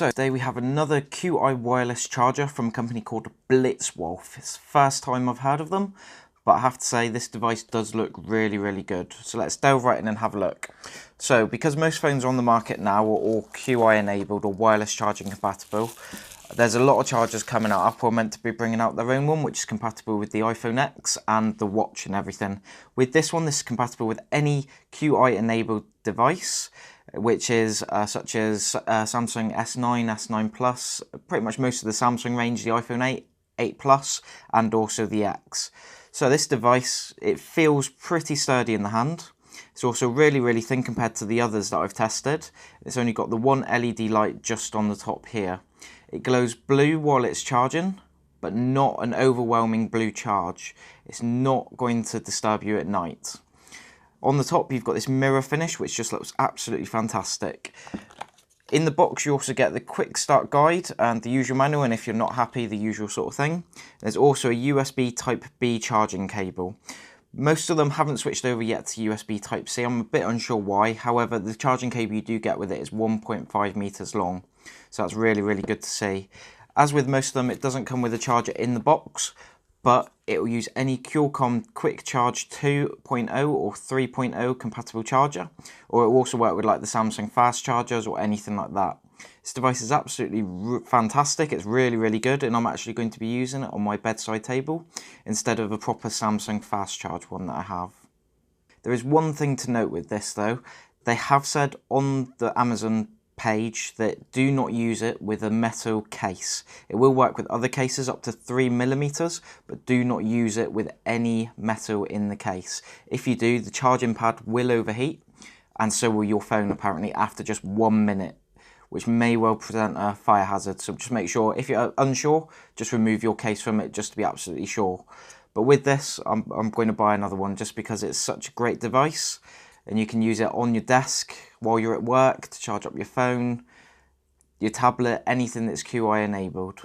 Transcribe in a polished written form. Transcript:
So today we have another QI wireless charger from a company called Blitzwolf. It's the first time I've heard of them, but I have to say this device does look really good. So let's delve right in and have a look. So because most phones on the market now are all QI enabled or wireless charging compatible, there's a lot of chargers coming out. Apple are meant to be bringing out their own one, which is compatible with the iPhone X and the watch and everything. With this one, this is compatible with any QI enabled device, which is such as Samsung S9, S9 Plus, pretty much most of the Samsung range, the iPhone 8, 8 Plus, and also the X. So this device, it feels pretty sturdy in the hand. It's also really thin compared to the others that I've tested. It's only got the one LED light just on the top here. It glows blue while it's charging, but not an overwhelming blue charge. It's not going to disturb you at night. On the top, you've got this mirror finish, which just looks absolutely fantastic. In the box, you also get the quick start guide and the usual manual, and if you're not happy, the usual sort of thing. There's also a USB Type-B charging cable. Most of them haven't switched over yet to USB Type-C. I'm a bit unsure why. However, the charging cable you do get with it is 1.5 meters long. So that's really good to see. As with most of them, it doesn't come with a charger in the box, but it will use any Qualcomm Quick Charge 2.0 or 3.0 compatible charger, or it will also work with like the Samsung fast chargers or anything like that. This device is absolutely fantastic. It's really good, and I'm actually going to be using it on my bedside table instead of a proper Samsung fast charge one that I have. There is one thing to note with this though. They have said on the Amazon page that do not use it with a metal case. It will work with other cases up to 3mm, but do not use it with any metal in the case. If you do, the charging pad will overheat, and so will your phone apparently after just 1 minute, which may well present a fire hazard. So just make sure, if you're unsure, just remove your case from it just to be absolutely sure. But with this, I'm going to buy another one just because it's such a great device, and you can use it on your desk while you're at work to charge up your phone, your tablet, anything that's QI enabled.